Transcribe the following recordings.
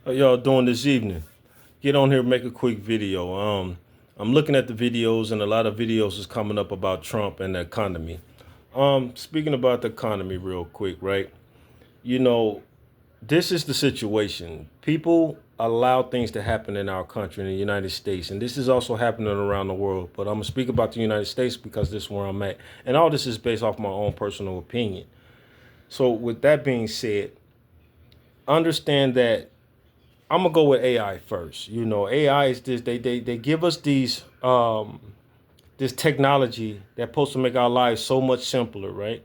How y'all doing this evening? Get on here, make a quick video. I'm looking at the videos, and a lot of videos is coming up about Trump and the economy. Speaking about the economy, real quick, right? You know, this is the situation. People allow things to happen in our country, in the United States, and this is also happening around the world. But I'm gonna speak about the United States because this is where I'm at, and all this is based off my own personal opinion. So, with that being said, understand that I'm gonna go with AI first. AI is this. They give us this technology that's supposed to make our lives so much simpler, right?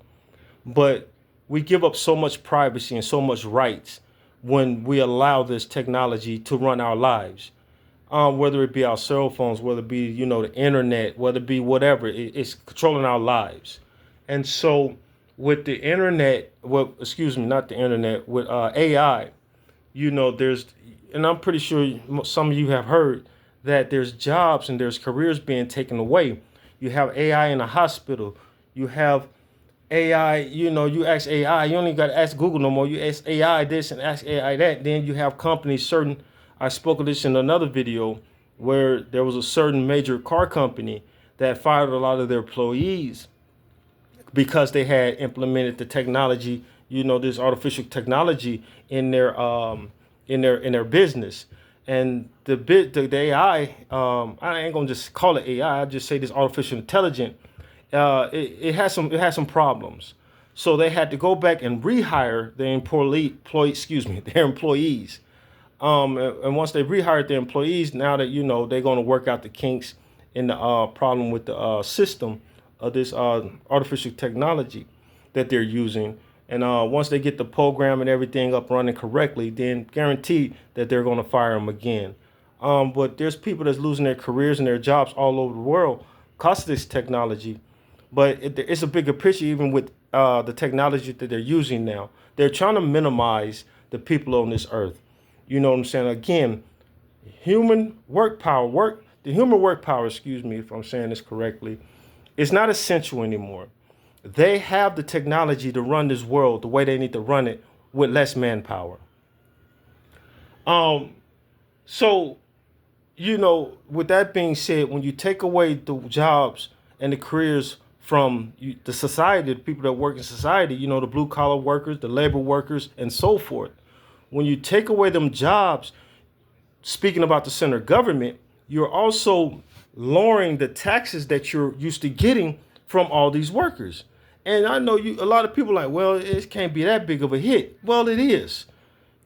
But we give up so much privacy and so much rights when we allow this technology to run our lives. Whether it be our cell phones, whether it be the internet, whether it be whatever, it's controlling our lives. And so with the internet, well, excuse me, not the internet, with AI, there's, and I'm pretty sure some of you have heard that there's jobs and there's careers being taken away. You have AI in a hospital. You have AI, you ask AI, you only got to ask Google no more. You ask AI this and ask AI that. Then you have companies, I spoke of this in another video where there was a certain major car company that fired a lot of their employees because they had implemented the technology, this artificial technology in their business. And the AI, I ain't gonna just call it AI. I just say this artificial intelligence. It has some problems, so they had to go back and rehire their employees. And once they rehired their employees, now that they're going to work out the kinks in the problem with the system of this artificial technology that they're using. And once they get the program and everything up running correctly, then guaranteed that they're going to fire them again. But there's people that's losing their careers and their jobs all over the world because of this technology. But it's a bigger picture, even with the technology that they're using now. They're trying to minimize the people on this earth. You know what I'm saying? Again, the human work power, excuse me if I'm saying this correctly, is not essential anymore. They have the technology to run this world the way they need to run it with less manpower. Um, so, with that being said, when you take away the jobs and the careers from the society, the people that work in society, the blue collar workers, the labor workers, and so forth, when you take away them jobs, speaking about the center government, you're also lowering the taxes that you're used to getting from all these workers. And I know a lot of people are like, well, it can't be that big of a hit. Well, it is.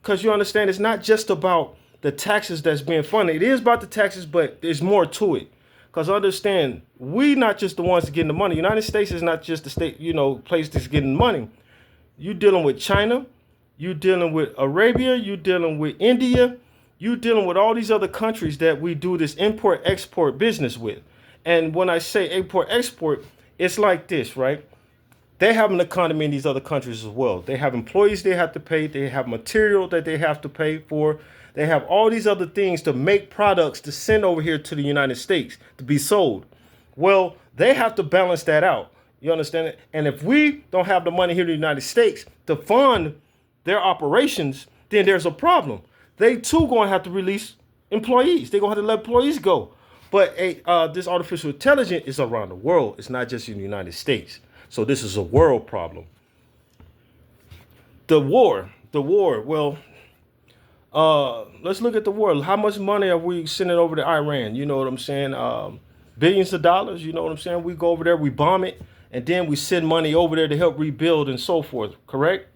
Because you understand, it's not just about the taxes that's being funded. It is about the taxes, but there's more to it. Because understand, we not just the ones getting the money. United States is not just the state, place that's getting money. You dealing with China, you dealing with Arabia, you dealing with India, you dealing with all these other countries that we do this import-export business with. And when I say import-export, it's like this, right? They have an economy in these other countries as well. They have employees they have to pay. They have material that they have to pay for. They have all these other things to make products to send over here to the United States to be sold. Well, they have to balance that out. You understand it? And if we don't have the money here in the United States to fund their operations, then there's a problem. They too going to have to release employees. They're going to have to let employees go. But this artificial intelligence is around the world. It's not just in the United States. So this is a world problem. The war. Well, let's look at the war. How much money are we sending over to Iran? You know what I'm saying? Billions of dollars. You know what I'm saying? We go over there, we bomb it, and then we send money over there to help rebuild and so forth. Correct?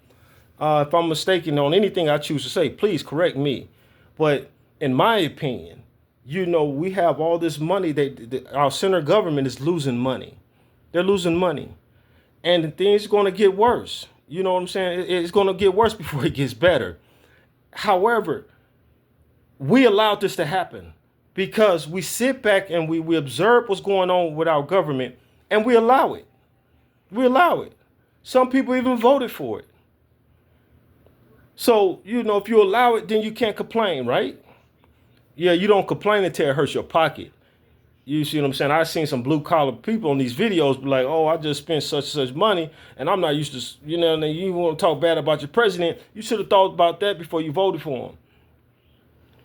If I'm mistaken on anything I choose to say, please correct me. But in my opinion, we have all this money that our center government is losing money. They're losing money. And things are going to get worse. You know what I'm saying? It's going to get worse before it gets better. However, we allowed this to happen because we sit back and we observe what's going on with our government and we allow it. We allow it. Some people even voted for it. So, if you allow it, then you can't complain, right? Yeah, you don't complain until it hurts your pocket. You see what I'm saying? I've seen some blue collar people on these videos be like, oh, I just spent such and such money and I'm not used to, and you want to talk bad about your president. You should have thought about that before you voted for him.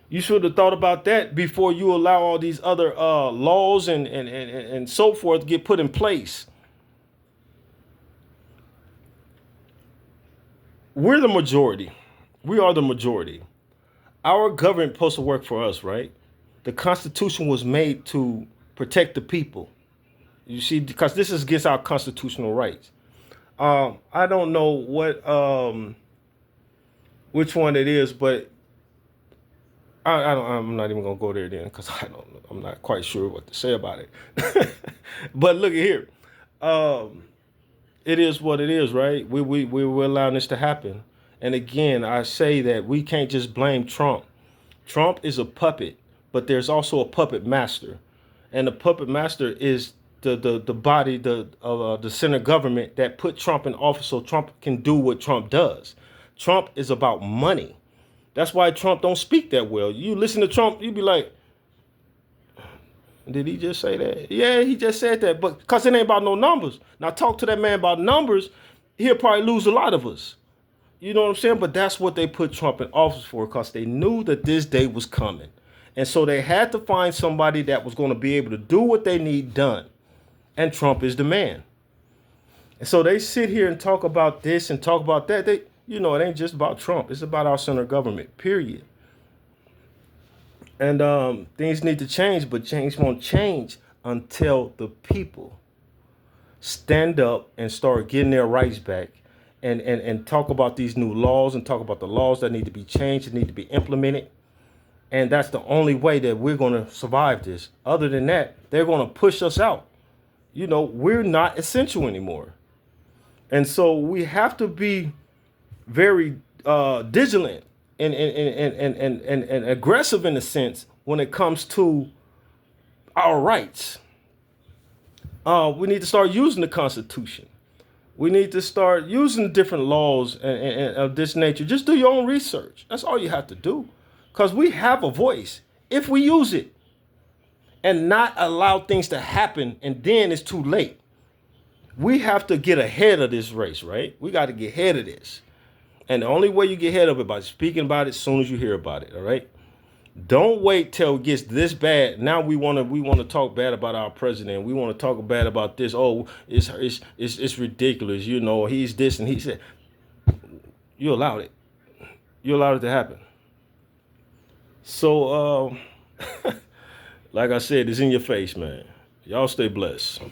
You should have thought about that before you allow all these other laws and so forth get put in place. We're the majority. We are the majority. Our government supposed to work for us, right? The Constitution was made to protect the people. You see, because this is against our constitutional rights. I don't know which one it is, but I'm not even gonna go there then because I don't. I'm not quite sure what to say about it. But look at here. Um, it is what it is, right? We're allowing this to happen. And again, I say that we can't just blame Trump. Trump is a puppet, but there's also a puppet master, and the puppet master is the body the center government that put Trump in office so Trump can do what Trump does. Trump is about money. That's why Trump don't speak that well. You listen to Trump, you be like, did he just say that? Yeah, he just said that. But because it ain't about no numbers. Now talk to that man about numbers, he'll probably lose a lot of us. You know what I'm saying? But that's what they put Trump in office for because they knew that this day was coming. And so they had to find somebody that was going to be able to do what they need done. And Trump is the man. And so they sit here and talk about this and talk about that. It ain't just about Trump. It's about our center government, period. And things need to change, but change won't change until the people stand up and start getting their rights back and talk about these new laws and talk about the laws that need to be changed and need to be implemented. And that's the only way that we're going to survive this. Other than that, they're going to push us out. We're not essential anymore. And so we have to be very vigilant and aggressive in a sense when it comes to our rights. We need to start using the Constitution. We need to start using different laws and of this nature. Just do your own research. That's all you have to do. Because we have a voice if we use it and not allow things to happen and then it's too late. We have to get ahead of this race, right? We got to get ahead of this. And the only way you get ahead of it by speaking about it as soon as you hear about it, all right? Don't wait till it gets this bad. Now we want to talk bad about our president. We want to talk bad about this. Oh, it's ridiculous. He's this and he said. You allowed it. You allowed it to happen. So, like I said, it's in your face, man. Y'all stay blessed.